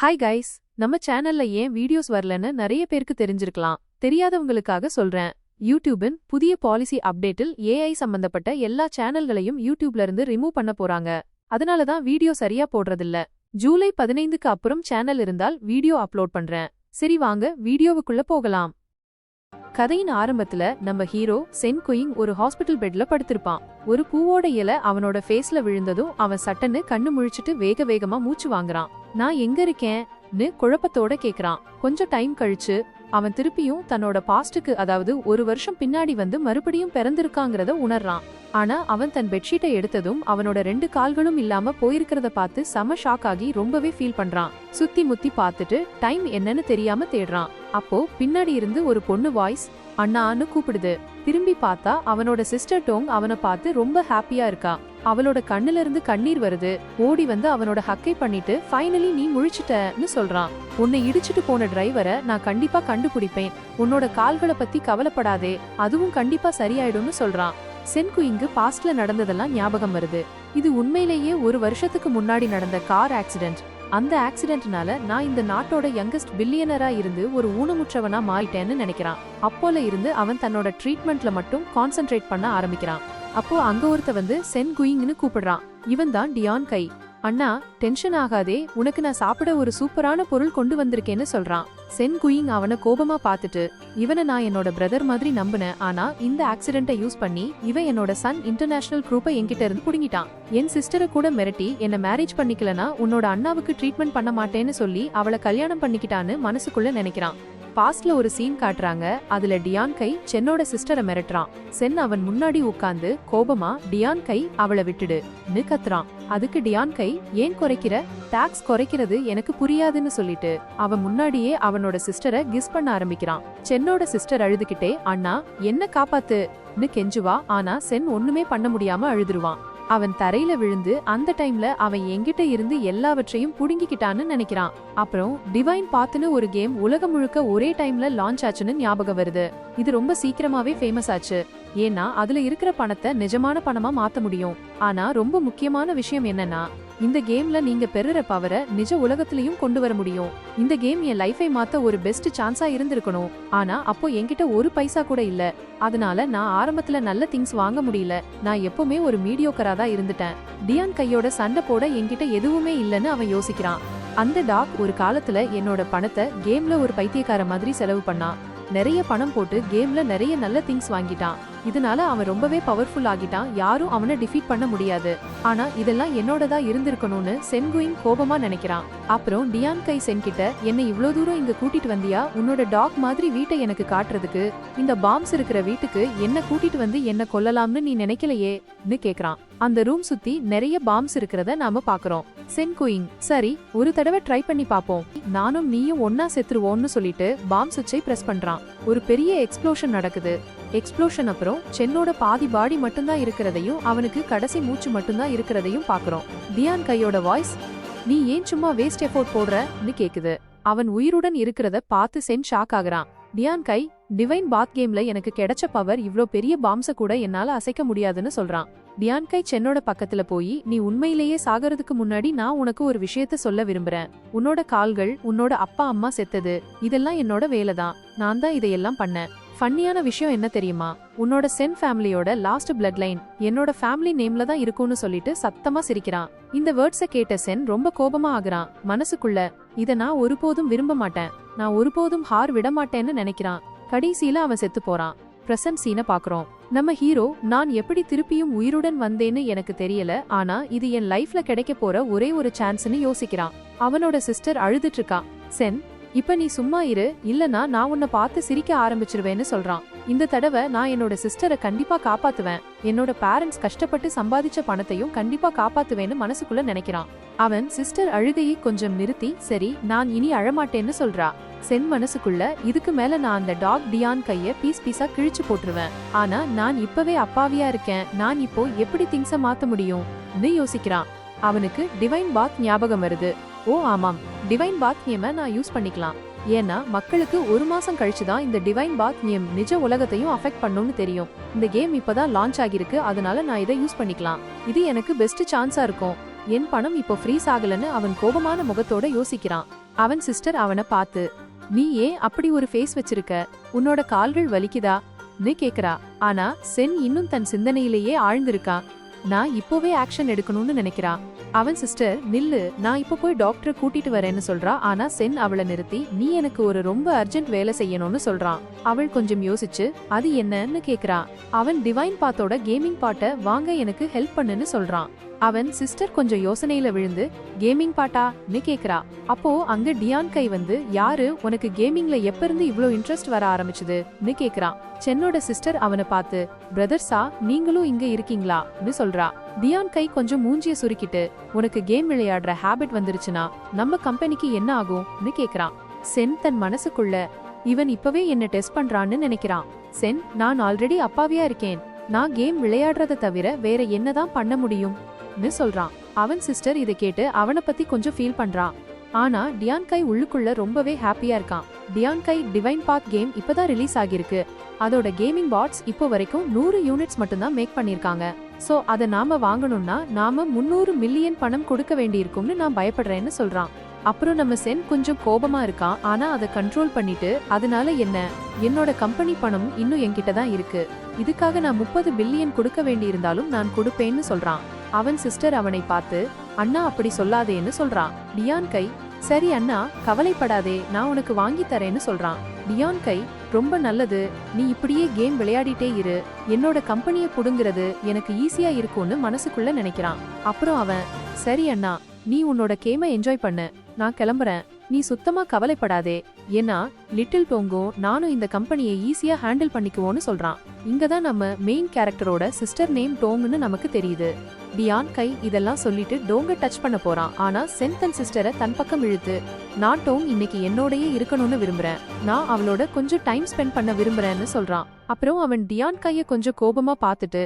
Hi guys, நம்ம சேனல்ல ஏன் வீடியோஸ் வரலன்னு நிறைய பேருக்கு தெரிஞ்சிருக்கலாம். தெரியாதவங்களுக்காக சொல்றேன். யூடியூபின் புதிய பாலிசி அப்டேட்டில் ஏஐ சம்பந்தப்பட்ட எல்லா சேனல்களையும் யூடியூப்ல இருந்து ரிமூவ் பண்ண போறாங்க. அதனால தான் வீடியோ சரியா போடுறதில்ல. ஜூலை 15க்கு அப்புறம் சேனல் இருந்தால் வீடியோ அப்லோட் பண்றேன். சரி வாங்க வீடியோவுக்குள்ள போகலாம். கதையின் ஆரம்பத்துல நம்ம ஹீரோ சென் குயிங் ஒரு ஹாஸ்பிட்டல் பெட்ல படுத்திருப்பான். ஒரு பூவோட இலை அவனோட ஃபேஸ்ல விழுந்ததும் அவன் சட்டன்னு கண்ணு முழிச்சிட்டு வேக வேகமா மூச்சு வாங்குறான். நான் எங்க இருக்கேன்னு குழப்பத்தோட கேக்குறான். கொஞ்சம் டைம் கழிச்சு அவன் திருப்பியும் தன்னோட பாஸ்டுக்கு, அதாவது ஒரு வருஷம் பின்னாடி வந்து மறுபடியும் பிறந்திருக்காங்கிறத உணர்றான். ஆனா அவன் தன் பெட்ஷீட்டை எடுத்ததும் அவனோட 2 கால்களும் இல்லாம போயிருக்கிறத பார்த்து செம ஷாக் ஆகி ரொம்பவே ஃபீல் பண்றான். சுத்தி முத்தி பார்த்துட்டு டைம் என்னன்னு தெரியாம தேடுறான். அப்போ பின்னாடி இருந்து ஒரு பொண்ணு வாய்ஸ் அண்ணான்னு கூப்பிடுது. திரும்பி பார்த்தா அவனோட சிஸ்டர் டோங் அவனை பார்த்து ரொம்ப ஹாப்பியா இருக்கா. அவளோட கண்ணுல இருந்து கண்ணீர் வருது. ஓடி வந்து அவனோட ஹக்கை பண்ணிட்டு ஃபைனலி நீ முழிச்சிட்டன்னு சொல்றான். உன்னை இடிச்சிட்டு போன டிரைவரை நான் கண்டிப்பா கண்டுபிடிப்பேன். உன்னோட கால்களை பத்தி கவலைப்படாதே, அதுவும் கண்டிப்பா சரியாயிடும்னு சொல்றான். சென் குயிங்கு பாஸ்ட்ல நடந்ததெல்லாம் ஞாபகம் வருது. இது உண்மையிலேயே ஒரு வருஷத்துக்கு முன்னாடி நடந்த கார் ஆக்சிடென்ட். அந்த ஆக்சிடென்ட்னால நான் இந்த நாட்டோட யங்கஸ்ட் பில்லியனரா இருந்து ஒரு ஊனமுற்றவனா மாறிட்டேன்னு நினைக்கிறான். அப்போல இருந்து அவன் தன்னோட ட்ரீட்மெண்ட்ல மட்டும் கான்சென்ட்ரேட் பண்ண ஆரம்பிக்கிறான். அப்போ அங்க ஒருத்த வந்து சென் குயிங்னு கூப்பிடுறான். இவன் தான் டியான் கை. அண்ணா டென்ஷன் ஆகாதே, உனக்கு நான் சாப்பிட ஒரு சூப்பரான பொருள் கொண்டு வந்திருக்கேன்னு சொல்றான். சென் குயிங் அவனை கோபமா பார்த்துட்டு, இவனை நான் என்னோட பிரதர் மாதிரி நம்பினேன், ஆனா இந்த ஆக்சிடென்ட்டை யூஸ் பண்ணி இவன் என்னோட சன் இன்டர்நேஷனல் குரூப்பை என்கிட்ட இருந்து புடுங்கிட்டான். என் சிஸ்டரை கூட மிரட்டி என்ன மேரேஜ் பண்ணிக்கலனா உன்னோட அண்ணாவுக்கு ட்ரீட்மெண்ட் பண்ண மாட்டேன்னு சொல்லி அவளை கல்யாணம் பண்ணிக்கிட்டான்னு மனசுக்குள்ள நினைக்கிறான். பாஸ்ட்ல ஒரு சீன் காட்டுறாங்க. அதுல டியான் கை சென்னோட சிஸ்டரை மிரட்டுறான். சென் அவன் முன்னாடி உட்கார்ந்து கோபமா டியான் கை அவளை விட்டுடுன்னு கத்துறான். அதுக்கு டியான் கை ஏன் குறைக்கிற, டாக்ஸ் குறைக்கிறது எனக்கு புரியாதுன்னு சொல்லிட்டு அவன் முன்னாடியே அவனோட சிஸ்டரை கிஸ் பண்ண ஆரம்பிக்கிறான். சென்னோட சிஸ்டர் அழுதுகிட்டே அண்ணா என்ன காப்பாத்துன்னு கெஞ்சுவா. ஆனா சென் ஒண்ணுமே பண்ண முடியாம அழுதுருவான். அவன் தரையில விழுந்து அந்த டைம்ல அவன் எங்கிட்ட இருந்து எல்லாவற்றையும் புடுங்கிக்கிட்டான்னு நினைக்கிறான். அப்புறம் டிவைன் பாத்னு ஒரு கேம் உலகம் முழுக்க ஒரே டைம்ல லான்ச் ஆச்சுன்னு ஞாபகம் வருது. இது ரொம்ப சீக்கிரமாவே ஃபேமஸ் ஆச்சு. ஏன்னா அதுல இருக்கிற பணத்தை நிஜமான பணமா மாத்த முடியும். ஆனா ரொம்ப முக்கியமான விஷயம் என்னன்னா, இந்த கேம்ல நீங்க பெறுற பவரை நிஜ உலகத்திலயும் கொண்டு வர முடியும். இந்த கேம் என் லைஃபை மாத்த ஒரு பெஸ்ட் சான்ஸா இருந்திருக்கணும். ஆனா அப்போ என்கிட்ட ஒரு பைசா கூட இல்ல. அதனால நான் ஆரம்பத்துல நல்ல திங்ஸ் வாங்க முடியல. நான் எப்பவுமே ஒரு மீடியோக்கரா தான் இருந்துட்டேன். டியான் கையோட சண்டை போட என்கிட்ட எதுவுமே இல்லன்னு அவன் யோசிக்கிறான். அந்த டாக் ஒரு காலத்துல என்னோட பணத்தை கேம்ல ஒரு பைத்தியக்கார மாதிரி செலவு பண்ணான். நிறைய பணம் போட்டு கேம்ல நிறைய நல்ல திங்ஸ் வாங்கிட்டான். இதனால அவன் ரொம்பவே பவர்ஃபுல் ஆகிட்டான். யாரும் அவனை டிஃபீட் பண்ண முடியாது. ஆனா இதெல்லாம் என்னோடதா இருந்திருக்கணும்னு சென் குயிங் கோபமா நினைக்கிறான். அப்புறம் டியான் கை சென் கிட்ட, என்னை இவ்ளோ தூரம் இங்க கூட்டிட்டு வந்தியா, உன்னோட டாக் மாதிரி வீட்டை எனக்கு காட்டுறதுக்கு? இந்த பாம்ஸ் இருக்கிற வீட்டுக்கு என்ன கூட்டிட்டு வந்து என்ன கொல்லலாம்னு நீ நினைக்கலையேன்னு கேக்குறான். அந்த ரூம் சுத்தி நிறைய பாம்ஸ் இருக்கிறத நாம பாக்குறோம். சென் குயிங் சரி ஒரு தடவை ட்ரை பண்ணி பாப்போம், நானும் நீயும் ஒன்னா செத்துருவோம்னு சொல்லிட்டு பாம் சுவிட்சை பிரஸ் பண்றான். ஒரு பெரிய எக்ஸ்ப்ளோஷன் நடக்குது. எக்ஸ்ப்ளோஷன் அப்புறம் சென்னோட பாதி பாடி மட்டும்தான் இருக்கிறதையும் அவனுக்கு கடைசி மூச்சு மட்டும்தான் இருக்கிறதையும் பாக்குறோம். டியான் கையோட வாய்ஸ், நீ ஏன் சும்மா வேஸ்ட் எஃபோர்ட் போடுறன்னு கேக்குது. அவன் உயிருடன் இருக்கிறத பார்த்து சென் ஷாக் ஆகுறான். டியான் கை, டிவைன் பாத் கேம்ல எனக்கு கிடைச்ச பவர் இவ்ளோ பெரிய பாம்ஸ கூட என்னால அசைக்க முடியாதுன்னு சொல்றான். டியான் கை சென்னோட பக்கத்துல போய், நீ உண்மையிலேயே சாகிறதுக்கு முன்னாடி நான் உனக்கு ஒரு விஷயத்த சொல்ல விரும்புறேன். உன்னோட கால்கள், உன்னோட அப்பா அம்மா செத்தது, இதெல்லாம் என்னோட வேலைதான். நான் தான் இதையெல்லாம் பண்ணேன். ஃபன்னியான விஷயம் என்ன தெரியுமா, உன்னோட சென் ஃபேமிலியோட லாஸ்ட் பிளட் லைன் என்னோட ஃபேமிலி நேம்ல தான் இருக்கும்னு சொல்லிட்டு சத்தமா சிரிக்கிறான். இந்த வேர்ட்ஸை கேட்ட சென் ரொம்ப கோபமா ஆகுறான். மனசுக்குள்ள, இத நான் ஒருபோதும் விரும்ப மாட்டேன், நான் ஒருபோதும் ஹார் விட மாட்டேன்னு நினைக்கிறான். கடைசியில அவன் செத்து போறான். பிரசன்ட் சீனை பாக்குறோம். நம்ம ஹீரோ, நான் எப்படி திருப்பியும் உயிருடன் வந்தேன்னு எனக்கு தெரியல, ஆனா இது என் லைஃப்ல கிடைக்க போற ஒரே ஒரு சான்ஸ்னு யோசிக்கிறான். அவனோட சிஸ்டர் அழுதுட்டு இருக்கா. சென், இப்ப நீ சும்மா இரு, இல்லனா நான் உன்னை பார்த்து சிரிக்க ஆரம்பிச்சிருவேன்னு சொல்றான். இந்த தடவை நான் என்னோட சிஸ்டரை கண்டிப்பா காப்பாத்துவேன். என்னோட பேரண்ட்ஸ் கஷ்டப்பட்டு சம்பாதிச்ச பணத்தையும் கண்டிப்பா காப்பாத்துவேன்னு மனசுக்குள்ள நினைக்கிறான். அவன் சிஸ்டர் அழுகையை கொஞ்சம் நிறுத்தி, சரி நான் இனி அழமாட்டேன்னு சொல்றா. சென் மனசுக்குள்ள, இதுக்கு மேல நான் அந்த டாக் டியான் கைய பீஸ் பீஸா கிழிச்சு போட்டுருவேன். ஆனா நான் இப்பவே அப்பாவியா இருக்கேன், நான் இப்போ எப்படி திங்ஸ மாத்த முடியும்னு யோசிக்கிறான். அவனுக்கு டிவைன் பாத் ஞாபகம் வருது. ஓ ஆமாம், டிவைன் பாத் நேம நான் யூஸ் பண்ணிக்கலாம். ஏன்னா மக்களுக்கு ஒரு மாசம் கழிச்சுதான் இந்த டிவைன் பாத் நேம் நிஜ உலகத்தையும் அஃபெக்ட் பண்ணும்னு தெரியும். இந்த கேம் இப்பதான் லான்ச் ஆகிருக்கு, அதனால நான் இதை யூஸ் பண்ணிக்கலாம். இது எனக்கு பெஸ்ட் சான்ஸா இருக்கும். என் பணம் இப்போ ஃப்ரீஸ் ஆகலன்னு அவன் கோபமான முகத்தோட யோசிக்கிறான். அவன் சிஸ்டர் அவனை பார்த்து, நீ ஏன் அப்படி ஒரு ஃபேஸ் வச்சிருக்க, உன்னோட கால்கள் வலிக்குதா ன்னு கேக்குறா. ஆனா சென் இன்னும் தன் சிந்தனையிலேயே ஆழ்ந்திருக்கா. நான் இப்போவே ஆக்ஷன் எடுக்கணும்னு நினைக்கிறா. அவன் சிஸ்டர் நில்லு, நான் இப்ப போய் டாக்டரை கூட்டிட்டு வரேன்னு சொல்றா. ஆனா சென் அவளை நிறுத்தி, நீ எனக்கு ஒரு ரொம்ப அர்ஜென்ட் வேலை செய்யணும்னு சொல்றான். அவள் கொஞ்சம் யோசிச்சு, அது என்னன்னு கேக்குறா. அவன் டிவைன் பாத்தோட கேமிங் பாட்டை வாங்க எனக்கு ஹெல்ப் பண்ணுன்னு சொல்றான். அவன் சிஸ்டர் கொஞ்சம் யோசனையில விழுந்து, கேமிங் பாட்டான்னு கேக்குறா. அப்போ அங்க டியான் கை வந்து, யாரு உனக்கு கேமிங்ல எப்ப இருந்து இவ்ளோ இன்ட்ரெஸ்ட் வர ஆரம்பிச்சதுன்னு கேக்குறான். சென்னோட சிஸ்டர் அவனை பார்த்து, பிரதர்ஸா நீங்களும் இங்க இருக்கீங்களான்னு சொல்றா. டியான் கை கொஞ்சம் மூஞ்சிய சுருக்கிட்டு, உனக்கு கேம் விளையாடுற ஹேபிட் வந்துருச்சுன்னா நம்ம கம்பெனிக்கு என்ன ஆகும்னு கேக்குறான். சென் தன் மனசுக்குள்ள, இவன் இப்பவே என்ன டெஸ்ட் பண்றான்னு நினைக்கிறான். சென், நான் ஆல்ரெடி அப்பாவியா இருக்கேன், நான் கேம் விளையாடுறத தவிர வேற என்னதான் பண்ண முடியும் சொல்றான். அவன் சிஸ்டர் இதை கேட்டு அவனை பத்தி கொஞ்சம் ஃபீல் பண்றான். ஆனா டியான் கை உள்ளுக்குள்ள ரொம்பவே ஹாப்பியா இருக்கான். டியான் கை டிவைன் பாத் கேம் இப்பதான் ரிலீஸ் ஆகிருக்கு. அதோட கேமிங் பாட்ஸ் இப்போ வரைக்கும் 100 யூனிட்ஸ் மட்டும்தான் மேக் பண்ணிருக்காங்க. சோ அதை நாம வாங்கணும்னா நாம 300 மில்லியன் பணம் கொடுக்க வேண்டியிருக்கும்னு நான் பயப்படுறேன்னு சொல்றான். அப்புறம் நம்ம சென் கொஞ்சம் கோபமா இருக்கான். ஆனா அதை கண்ட்ரோல் பண்ணிட்டு, அதனால என்ன, என்னோட கம்பெனி பணம் இன்னும் என்கிட்ட தான் இருக்கு, இதுக்காக நான் 30 பில்லியன் கொடுக்க வேண்டியிருந்தாலும் நான் கொடுப்பேன்னு சொல்றான். அவன் சிஸ்டர் அவனை பார்த்து, அண்ணா அப்படி சொல்லாதேன்னு சொல்றான். டியான் கை, சரி அண்ணா கவலைப்படாதே, நான் உனக்கு வாங்கி தரேன்னு சொல்றான். டியான் கை, ரொம்ப நல்லது, நீ இப்படியே கேம் விளையாடிட்டே இரு, என்னோட கம்பெனியை புடுங்கிறது எனக்கு ஈஸியா இருக்கும்னு மனசுக்குள்ள நினைக்கிறான். அப்புறம் அவன், சரி அண்ணா, நீ உன்னோட கேமை என்ஜாய் பண்ணு, நான் கிளம்புறேன், நீ சுத்தமா கவலைப்படாதே, ஏன்னா லிட்டில் டோங்கும் நானும் இந்த கம்பெனியை ஈஸியா ஹேண்டில் பண்ணிக்குவோன்னு சொல்றான். இங்கதான் நம்ம மெயின் கேரக்டரோட சிஸ்டர் நேம் டோங்னு நமக்கு தெரியுது. டியான் கை இதெல்லாம் சொல்லிட்டு டோங்க டச் பண்ண போறான். ஆனா சென் தன் சிஸ்டரை தன் பக்கம் இழுத்து, நான் டோங் இன்னைக்கு என்னோடயே இருக்கணும்னு விரும்புறேன், நான் அவளோட கொஞ்சம் டைம் ஸ்பெண்ட் பண்ண விரும்புறேன்னு சொல்றான். அப்புறம் அவன் டியான் கைய கொஞ்சம் கோபமா பார்த்துட்டு,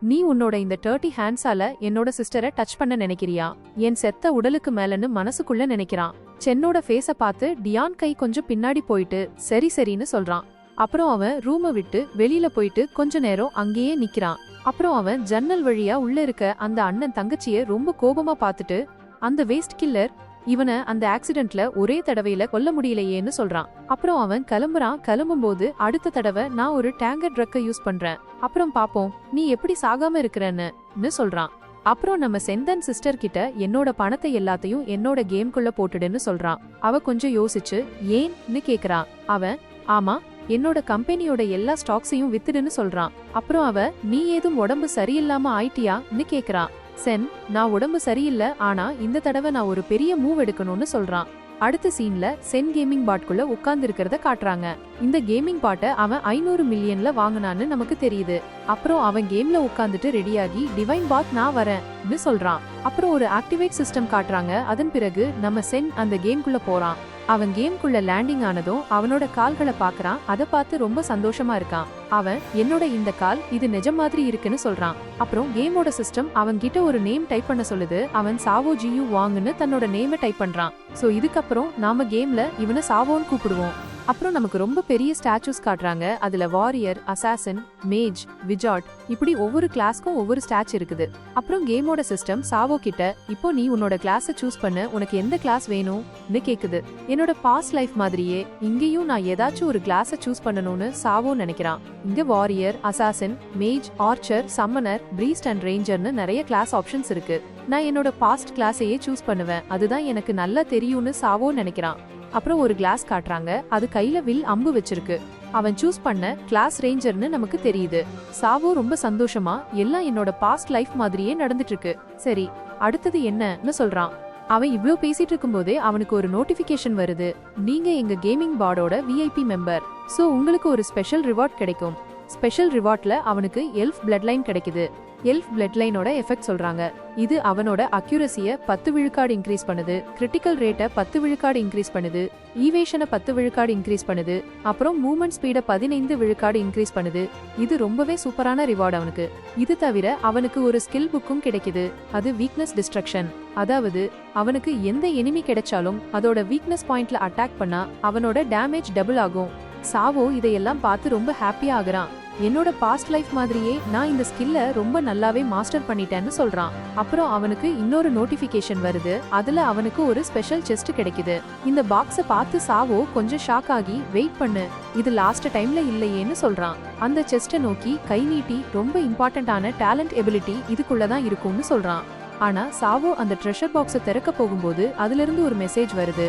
நீ உன்னோட இந்த 30 ஹேண்ட்ஸால என்னோட சிஸ்டரை டச் பண்ண நினைக்கிறியா, என் செத்த உடலுக்கு மேலன்னு மனசுக்குள்ள நினைக்கிறான். சென்னோட ஃபேஸ பார்த்து டியான் கை கொஞ்சம் பின்னாடி போயிட்டு சரி சரின்னு சொல்றான். அப்புறம் அவன் ரூமை விட்டு வெளியில போயிட்டு கொஞ்ச நேரம் அங்கேயே நிக்கிறான். அப்புறம் அவன் ஜன்னல் வழியா உள்ள இருக்க அந்த அண்ணன் தங்கச்சிய ரொம்ப கோபமா பார்த்துட்டு, அந்த வேஸ்ட் கில்லர் இவனை அந்த ஆக்சிடென்ட்ல ஒரே தடவையில கொல்ல முடியலையேன்னு சொல்றான். அப்புறம் அவன் கிளம்புறான். கிளம்பும்போது, அடுத்த தடவை நான் ஒரு டேங்கர் ட்ரக்கை யூஸ் பண்றேன், அப்புறம் பாப்போம் நீ எப்படி சாகாம இருக்கிறன்னு சொல்றான். அப்புறம் நம்ம செந்தன் சிஸ்டர் கிட்ட என்னோட பணத்தை எல்லாத்தையும் என்னோட கேம்குள்ள போட்டுடுன்னு சொல்றான். அவ கொஞ்சம் யோசிச்சு ஏன்னு கேக்குறா. அவன், ஆமா, என்னோட கம்பெனியோட எல்லா ஸ்டாக்ஸையும் வித்துடுன்னு சொல்றான். அப்புறம் அவ, நீ ஏதும் உடம்பு சரியில்லாம ஆயிட்டியான்னு கேக்குறா. சென், நான் உடம்பு சரியில்லை, ஆனா இந்த தடவை நான் ஒரு பெரிய மூவ் எடுக்கணும்னு சொல்றான். அடுத்த சீன்ல சென் கேமிங் பாட்குள்ள உட்கார்ந்து இருக்கிறத காட்டுறாங்க. இந்த கேமிங் பாட்டை அவன் 500 மில்லியன்ல வாங்கினான்னு நமக்கு தெரியுது. அப்புறம் அவன் கேம்ல உட்கார்ந்துட்டு ரெடியாகி, டிவைன் பாட் நான் வரேன்னு சொல்றான். அப்புறம் ஒரு ஆக்டிவேட் சிஸ்டம் காட்டுறாங்க. அதன் பிறகு நம்ம சென் அந்த கேம்குள்ள போறான். அவன் கேம்குள்ள லேண்டிங் ஆனதும் அவனோட கால்களை பாக்குறான். அதை பார்த்து ரொம்ப சந்தோஷமா இருக்கான். அவன், என்னோட இந்த கால் இது நிஜம் மாதிரி இருக்குன்னு சொல்றான். அப்புறம் கேமோட சிஸ்டம் அவன் கிட்ட ஒரு நேம் டைப் பண்ண சொல்லுது. அவன் சாவோ ஜியூ வாங்னு தன்னோட நேமை டைப் பண்றான். சோ இதுக்கப்புறம் நாம கேம்ல இவனை சாவோன்னு கூப்பிடுவோம். அப்புறம் நமக்கு ரொம்ப பெரிய ஸ்டாச்சூஸ் காட்டுறாங்க. அதுல வாரியர், அசாசின், மேஜ், விஜார்ட், இப்படி ஒவ்வொரு கிளாஸ்க்கும் ஒவ்வொரு ஸ்டாச்சு இருக்குது. அப்புறம் கேமோட சிஸ்டம் சாவோ கிட்ட, இப்போ நீ உன்னோட கிளாஸை சூஸ் பண்ண, உனக்கு எந்த கிளாஸ் வேணும்னு கேக்குது. என்னோட பாஸ்ட் லைஃப் மாதிரியே இங்கேயும் நான் ஏதாச்சும் ஒரு கிளாஸை சூஸ் பண்ணணும்னு சாவோ நினைக்கிறான். இங்க warrior, assassin, mage, archer, summoner, priest and ரேஞ்சர்னு நிறைய கிளாஸ் ஆப்ஷன்ஸ் இருக்கு. நான் என்னோட பாஸ்ட் கிளாஸையே சூஸ் பண்ணுவேன், அதுதான் எனக்கு நல்லா தெரியும்னு சாவோ நினைக்கிறான். அப்புறம் ஒரு கிளாஸ் காட்டுறாங்க. அது கையில வில் அம்பு வச்சிருக்கு. அவன் சூஸ் பண்ண கிளாஸ் ரேஞ்சர்னு நமக்கு தெரியுது. சாவோ ரொம்ப சந்தோஷமா, எல்லாம் என்னோட பாஸ்ட் லைஃப் மாதிரியே நடந்துட்டு இருக்கு, சரி அடுத்தது என்னன்னு சொல்றான். அவன் இவ்ளோ பேசிட்டு இருக்கும்போதே அவனுக்கு ஒரு நோட்டிபிகேஷன் வருது. நீங்க எங்க கேமிங் பாடோட VIP மெம்பர், சோ உங்களுக்கு ஒரு ஸ்பெஷல் ரிவார்ட் கிடைக்கும். ஸ்பெஷல் ரிவார்ட்ல அவனுக்கு எல்ஃப் பிளட் லைன் கிடைக்குது. எல்ஃப் பிளட் லைனோட எஃபெக்ட் சொல்றாங்க. இது அவனோட அக்யூரசிய 10 விழுக்காடு இன்க்ரீஸ் பண்ணுது, கிரிட்டிக்கல் ரேட்டை 10 விழுக்காடு இன்க்ரீஸ் பண்ணுது, ஈவேஷனை 10 விழுக்காடு இன்க்ரீஸ் பண்ணுது, அப்புறம் மூவ்மெண்ட் ஸ்பீட 15 விழுக்காடு இன்க்ரீஸ் பண்ணுது. இது ரொம்பவே சூப்பரான ரிவார்டு அவனுக்கு. இது தவிர அவனுக்கு ஒரு ஸ்கில் புக்கும் கிடைக்குது. அது வீக்னஸ் டிஸ்ட்ரக்ஷன். அதாவது அவனுக்கு எந்த எனிமி கிடைச்சாலும் அதோட வீக்னஸ் பாயிண்ட்ல அட்டாக் பண்ணா அவனோட டேமேஜ் டபுள் ஆகும். சாவோ இதையெல்லாம் பார்த்து ரொம்ப ஹாப்பியா ஆகுறான். என்னோட பாஸ்ட் லைஃப் மாதிரியே நான் இந்த ஸ்கில்ல ரொம்ப நல்லாவே மாஸ்டர் பண்ணிட்டேன்னு சொல்றான். அப்புறம் அவனுக்கு இன்னொரு நோட்டிபிகேஷன் வருது. அதுல அவனுக்கு ஒரு ஸ்பெஷல் செஸ்ட் கிடைக்குது. இந்த பாக்ஸ பார்த்து சாவோ கொஞ்சம் ஷாக் ஆகி வெயிட் பண்ணு, இது லாஸ்ட் டைம்ல இல்லையேன்னு சொல்றான். அந்த செஸ்ட நோக்கி கை நீட்டி ரொம்ப இம்பார்ட்டன்டான டேலண்ட் எபிலிட்டி இதுக்குள்ளதான் இருக்கும்னு சொல்றான். ஆனா சாவோ அந்த ட்ரெஷர் பாக்ஸ திறக்க போகும்போது அதுல இருந்து ஒரு மெசேஜ் வருது.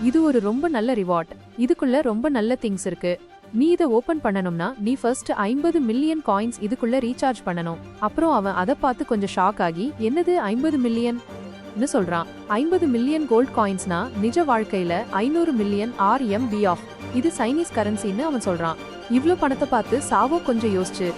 இது ஒரு ரொம்ப நல்ல ரிவார்ட், இதுக்குள்ள ரொம்ப நல்ல திங்ஸ் இருக்கு. நீ இதை ஓபன் பண்ணணும்னா நீ ஃபர்ஸ்ட் 50 மில்லியன் காயின்ஸ் இதுக்குள்ள ரீசார்ஜ் பண்ணணும். அப்புறம் அவன் அதை பார்த்து கொஞ்சம் ஷாக் ஆகி என்னது 50 மில்லியன் சொல்றான். 50 மில்லியன் கோல்ட் காயின்ஸ்னா நிஜ வாழ்க்கையில 500 மில்லியன் RMB ஆஃப், இது சைனீஸ் கரன்சின்னு அவன் சொல்றான். இவ்ளோ பணத்தை பார்த்து சாவோ கொஞ்சம் யோசிச்சு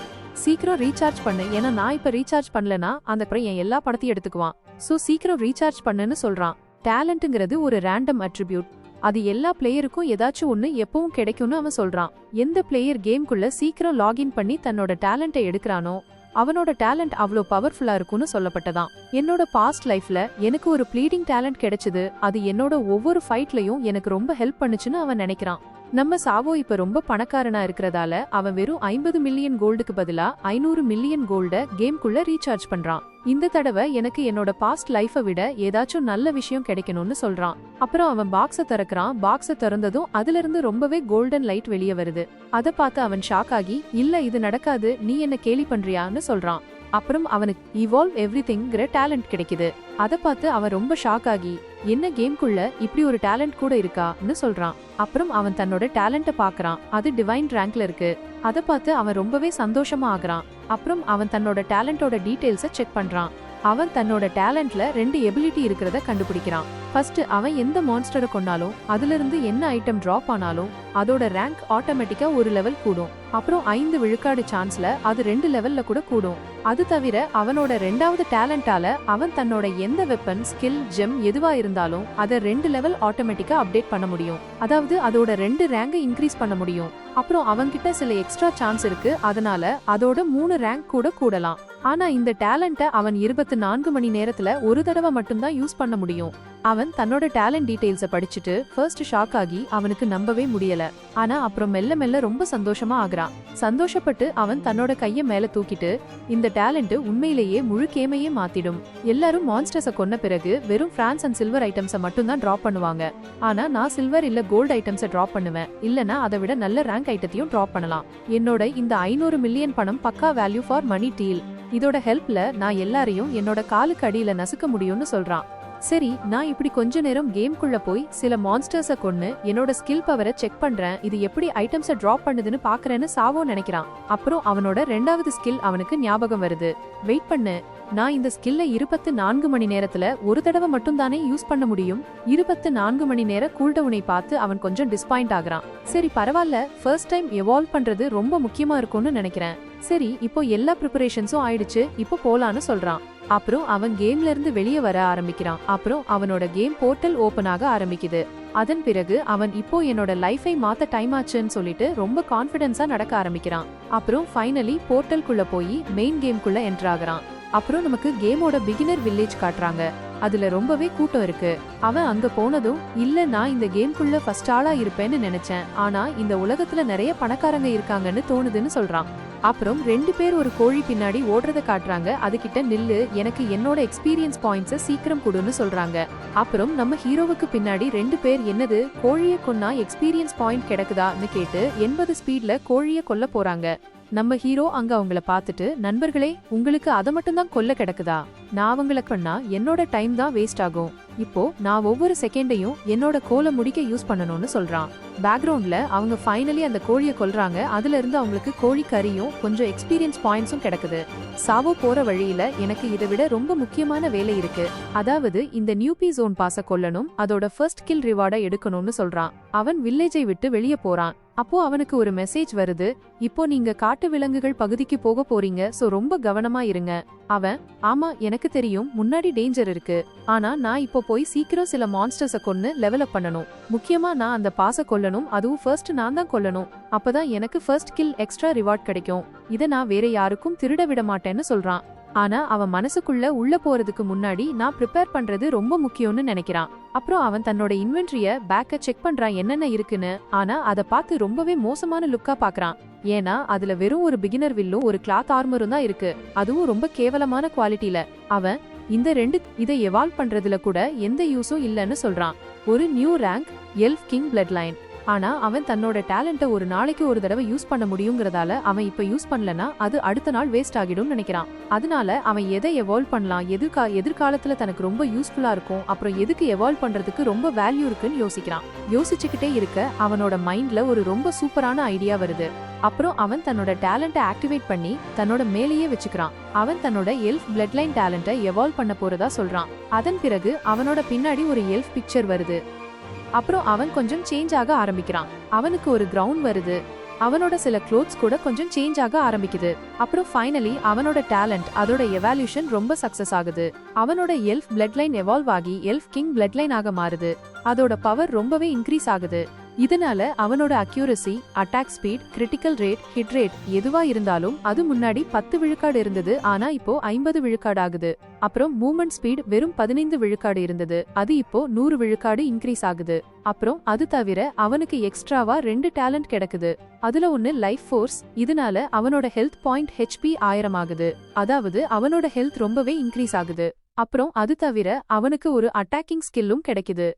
சீக்கிரம் ரீசார்ஜ் பண்ணு, ஏன்னா நான் இப்ப ரீசார்ஜ் பண்ணலனா அந்த அப்புறம் என் எல்லா பணத்தையும் எடுத்துக்குவான். சோ சீக்கிரம் ரீசார்ஜ் பண்ணுன்னு சொல்றான். டேலண்ட்ங்கிறது ஒரு ரேண்டம் அட்ரிபியூட், அது எல்லா பிளேயருக்கும் ஏதாச்சும் ஒண்ணு எப்பவும் கிடைக்கும்னு அவன் சொல்றான். எந்த பிளேயர் கேம்குள்ள சீக்கிரம் லாகின் பண்ணி தன்னோட டேலண்ட்டை எடுக்கிறானோ அவனோட டேலண்ட் அவ்வளோ பவர்ஃபுல்லா இருக்கும்னு சொல்லப்பட்டதான். என்னோட பாஸ்ட் லைஃப்ல எனக்கு ஒரு ப்ளீடிங் டேலண்ட் கிடைச்சது, அது என்னோட ஒவ்வொரு ஃபைட்லயும் எனக்கு ரொம்ப ஹெல்ப் பண்ணுச்சுன்னு அவன் நினைக்கிறான். நம்ம சாவோ இப்ப ரொம்ப பணக்காரனா இருக்கிறதால அவன் வெறும் 50 மில்லியன் கோல்டுக்கு பதிலா 500 மில்லியன் கோல்ட கேம்குள்ள ரீசார்ஜ் பண்றான். இந்த தடவை எனக்கு என்னோட பாஸ்ட் லைஃபை விட ஏதாச்சும் நல்ல விஷயம் கிடைக்கணும்னு சொல்றான். அப்புறம் அவன் பாக்ஸ திறக்கிறான். பாக்ஸ திறந்ததும் அதுல இருந்து ரொம்பவே கோல்டன் லைட் வெளியே வருது. அதை பார்த்து அவன் ஷாக் ஆகி இல்ல இது நடக்காது, நீ என்ன கேலி பண்றியான்னு சொல்றான். அப்புறம் அவனுக்கு இவால்வ் எவ்ரிதிங்கிற டேலண்ட் கிடைக்குது. அதை பார்த்து அவன் ரொம்ப ஷாக் ஆகி என்ன கேம்குள்ள இப்படி ஒரு டேலண்ட் கூட இருக்கான்னு சொல்றான். அப்புறம் அவன் தன்னோட டேலண்ட்டை பாக்குறான். அது டிவைன் ரேங்க்ல இருக்கு. அதை பார்த்து அவன் ரொம்பவே சந்தோஷமா ஆகுறான். அப்புறம் அவன் தன்னோட டேலண்டோட டீடைல்ஸை செக் பண்றான். அவன் தன்னோட டேலண்ட்ல 2 எபிலிட்டி இருக்கிறத கண்டுபிடிக்கிறான். ஃபர்ஸ்ட் அவன் எந்த மான்ஸ்டரை கொண்டாலும் அதுல இருந்து என்ன ஐட்டம் டிராப் ஆனாலும் அதோட ரேங்க் ஆட்டோமேட்டிக்கா ஒரு லெவல் கூடும். அப்புறம் 5 விழுக்காடு சான்ஸ்ல அது 2 லெவல்ல கூட கூடும். அது தவிர அவனோட 2வது டேலண்டால அவன் தன்னோட எந்த வெப்பன், ஸ்கில், ஜெம் எதுவா இருந்தாலும் அதை 2 லெவல் ஆட்டோமேட்டிக்கா அப்டேட் பண்ண முடியும். அதாவது அதோட 2 ரேங்கை இன்க்ரீஸ் பண்ண முடியும். அப்புறம் அவன்கிட்ட சில எக்ஸ்ட்ரா சான்ஸ் இருக்கு, அதனால அதோட 3 ரேங்க் கூட கூடலாம். ஆனா இந்த டேலண்ட்டை அவன் 24 மணி நேரத்துல ஒரு தடவை மட்டும்தான் யூஸ் பண்ண முடியும். அவன் தன்னோட டேலண்ட் டீடைல்ஸை படிச்சுட்டு ஃபர்ஸ்ட் ஷாக் ஆகி அவனுக்கு நம்பவே முடியல. ஆனா அப்புறம் மெல்ல மெல்ல ரொம்ப சந்தோஷமா ஆகுறான். சந்தோஷப்பட்டு அவன் தன்னோட கைய மேல தூக்கிட்டு இந்த டேலண்ட் உண்மையிலேயே முழு கேமையே மாத்திடும். எல்லாரும் மான்ஸ்டர்ஸை கொன்ன பிறகு வெறும் பிரான்ஸ் அண்ட் சில்வர் ஐட்டம்ஸை மட்டும் தான் டிராப் பண்ணுவாங்க. ஆனா நான் சில்வர் இல்ல கோல்டு ஐட்டம்ஸை டிராப் பண்ணுவேன், இல்லனா அதை விட நல்ல ரேங்க் ஐட்டத்தையும் டிராப் பண்ணலாம். என்னோட இந்த 500 மில்லியன் பணம் பக்கா வேல்யூ ஃபார் மணி டீல். இதோட ஹெல்ப்ல நான் எல்லாரையும் என்னோட காலுக்கு அடியில நசுக்க முடியும்னு சொல்றான். சரி, நான் இப்படி கொஞ்ச நேரம் கேம்குள்ள போய் சில மான்ஸ்டர்ஸை கொன்னு என்னோட ஸ்கில் பவரை செக் பண்றேன், இது எப்படி ஐட்டம்ஸை டிராப் பண்ணுதுன்னு பாக்குறேன்னு சாவோ நினைக்கிறான். அப்புறம் அவனோட 2வது ஸ்கில் அவனுக்கு ஞாபகம் வருது. வெயிட் பண்ணு, நான் இந்த ஸ்கில்ல 24 மணி நேரத்துல ஒரு தடவை மட்டும் தானே யூஸ் பண்ண முடியும். 24 மணி நேர கூல்டவுனை பார்த்து அவன் கொஞ்சம் டிஸ்பாயிண்ட் ஆகுறான். சரி பரவாயில்ல, ஃபர்ஸ்ட் டைம் எவால்வ் பண்றது ரொம்ப முக்கியமா இருக்கும்னு நினைக்கிறேன். சரி, இப்போ எல்லா ப்ரிப்பரேஷன்ஸும் ஆயிடுச்சு, இப்போ போலான்னு சொல்றான். அப்புறம் அவன் கேம்ல இருந்து வெளியே வர ஆரம்பிக்கிறான். அப்புறம் அவனோட கேம் போர்ட்டல் ஓபன் ஆக ஆரம்பிக்குது. அதன் பிறகு அவன் இப்போ என்னோட லைஃபை மாத்த டைம் ஆச்சுன்னு சொல்லிட்டு ரொம்ப கான்பிடன்ஸா நடக்க ஆரம்பிக்கிறான். அப்புறம் ஃபைனலி போர்ட்டல்குள்ள போய் மெயின் கேம்குள்ள என்டர் ஆகுறான். அப்புறம் நமக்கு கேமோட பிகினர் வில்லேஜ் காட்டுறாங்க. அதுல ரொம்பவே கூட்டம் இருக்கு. அவன் அங்க போனதும் இல்ல நான் இந்த கேம்குள்ள ஃபர்ஸ்ட் ஆளா இருப்பேன்னு நினைச்சேன், ஆனா இந்த உலகத்துல நிறைய பணக்காரங்க இருக்காங்கன்னு தோணுதுன்னு சொல்றான். அப்புறம் 2 பேர் ஒரு கோழி பின்னாடி ஓடுறத காட்டுறாங்க. அதுகிட்ட நில்லு, எனக்கு என்னோட எக்ஸ்பீரியன்ஸ் பாயிண்ட்ஸை சீக்கிரம் கொடுன்னு சொல்றாங்க. அப்புறம் நம்ம ஹீரோவுக்கு பின்னாடி 2 பேர் என்னது கோழியை கொன்னா எக்ஸ்பீரியன்ஸ் பாயிண்ட் கிடைக்குதான்னு கேட்டு 80 ஸ்பீட்ல கோழியை கொல்ல போறாங்க. நம்ம ஹீரோ அங்க அவங்கள பார்த்துட்டு நண்பர்களே, உங்களுக்கு அதை மட்டும் தான் கொல்ல கிடக்குதா, நான் அவங்கள பண்ணா என்னோட டைம் தான் வேஸ்ட் ஆகும். இப்போ நான் ஒவ்வொரு செகண்டையும் என்னோட கோலை முடிக்க யூஸ் பண்ணணும்னு சொல்றான். பேக்ரவுண்ட்ல அவங்க ஃபைனலி அந்த கோழியை கொல்றாங்க. அதுல இருந்து அவங்களுக்கு கோழி கறியும் கொஞ்சம் எக்ஸ்பீரியன்ஸ் பாயிண்ட்ஸும் கிடைக்குது. சாவோ போற வழியில எனக்கு இதை விட ரொம்ப முக்கியமான வேலை இருக்கு, அதாவது இந்த நியூபி ஜோன் பாஸ கொல்லணும், அதோட ஃபர்ஸ்ட் கில் ரிவார்டை எடுக்கணும்னு சொல்றான். அவன் வில்லேஜை விட்டு வெளியே போறான். அப்போ அவனுக்கு ஒரு மெசேஜ் வருது, இப்போ நீங்க காட்டு விலங்குகள் பகுதிக்கு போக போறீங்க, சோ ரொம்ப கவனமா இருங்க. அவன் ஆமா எனக்கு தெரியும், முன்னாடி டேஞ்சர் இருக்கு, ஆனா நான் இப்போ போய் சீக்கிரம் சில மான்ஸ்டர்ஸை கொன்னு லெவலப் பண்ணணும். முக்கியமா நான் அந்த பாஸ கொல்லணும், அதுவும் ஃபர்ஸ்ட் நான் தான் கொல்லணும். அப்பதான் எனக்கு ஃபர்ஸ்ட் கில் எக்ஸ்ட்ரா ரிவார்ட் கிடைக்கும். இதை நான் வேற யாருக்கும் திருட விட மாட்டேன்னு சொல்றான். ஆனா அவன் மனசுக்குள்ள உள்ள போறதுக்கு முன்னாடி நான் ப்ரிப்பேர் பண்றது ரொம்ப முக்கியம்னு நினைக்கிறான். அப்புறம் அவன் தன்னோட இன்வென்ட்ரிய பேக்க செக் பண்றான் என்னென்ன இருக்குன்னு. ஆனா அத பார்த்து ரொம்பவே மோசமான லுக்கா பாக்குறான். ஏன்னா அதுல வெறும் ஒரு பிகினர் வில்லும் ஒரு கிளாத் ஆர்மரும் தான் இருக்கு, அதுவும் ரொம்ப கேவலமான குவாலிட்டில. அவன் இந்த இதை எவால்வ் பண்றதுல கூட எந்த யூஸும் இல்லன்னு சொல்றான். ஒரு new rank elf king blood line. ஆனா அவன் தன்னோட டேலண்ட ஒரு நாளைக்கு ஒரு தடவை யூஸ் பண்ண முடியுங்கிறதால அவன் இப்ப யூஸ் பண்ணலனா அது அடுத்த நாள் வேஸ்ட் ஆகிடும் நினைக்கிறான். அதனால அவன் எதை எவால்வ் பண்ணலாம், எதிர்காலத்துல தனக்கு ரொம்ப யூஸ்ஃபுல்லா இருக்கும், அப்புறம் எதுக்கு எவால்வ் பண்றதுக்கு ரொம்ப வேல்யூ இருக்குன்னு யோசிக்கிறான். யோசிச்சுக்கிட்டே இருக்க அவனோட மைண்ட்ல ஒரு ரொம்ப சூப்பரான ஐடியா வருது. அப்புறம் அவன் தன்னோட டேலண்ட ஆக்டிவேட் பண்ணி தன்னோட மேலேயே வச்சுக்கிறான். அவன் தன்னோட எல்ஃப் பிளட் லைன் டேலண்ட எவால்வ் பண்ண போறதா சொல்றான். அதன் பிறகு அவனோட பின்னாடி ஒரு எல்ஃப் பிக்சர் வருது. அப்புறம் அவன் கொஞ்சம் சேஞ்ச் ஆக ஆரம்பிக்கிறான். அவனுக்கு ஒரு கிரவுண்ட் வருது. அவனோட சில க்ளோத்ஸ் கூட கொஞ்சம் சேஞ்ச் ஆக ஆரம்பிக்குது. அப்புறம் ஃபைனலி அவனோட டேலண்ட் அதோட எவால்யூஷன் ரொம்ப சக்சஸ் ஆகுது. அவனோட எல்ஃப் பிளட் லைன் எவால்வ் ஆகி எல்ஃப் கிங் பிளட் லைன் ஆக மாறுது. அதோட பவர் ரொம்பவே இன்க்ரீஸ் ஆகுது. இதனால அவனோட accuracy, attack speed, critical rate, hit rate எதுவா இருந்தாலும் அது முன்னாடி 10 விழுக்காடு இருந்தது, ஆனா இப்போ 50 விழுக்காடு ஆகுது. அப்புறம் மூவ்மெண்ட் ஸ்பீட் வெறும் 15 விழுக்காடு இருந்தது, அது இப்போ 100 விழுக்காடு இன்க்ரீஸ் ஆகுது. அப்புறம் அது தவிர அவனுக்கு எக்ஸ்ட்ராவா 2 டேலண்ட் கிடைக்குது. அதுல ஒன்னு லைஃப் ஃபோர்ஸ். இதனால அவனோட ஹெல்த் பாயிண்ட் ஹெச்பி 1000 ஆகுது. அதாவது அவனோட ஹெல்த் ரொம்பவே இன்க்ரீஸ் ஆகுது. அப்புறம் அது தவிர அவனுக்கு ஒரு அட்டாக்கிங் ஸ்கில்லும் கிடைக்குது.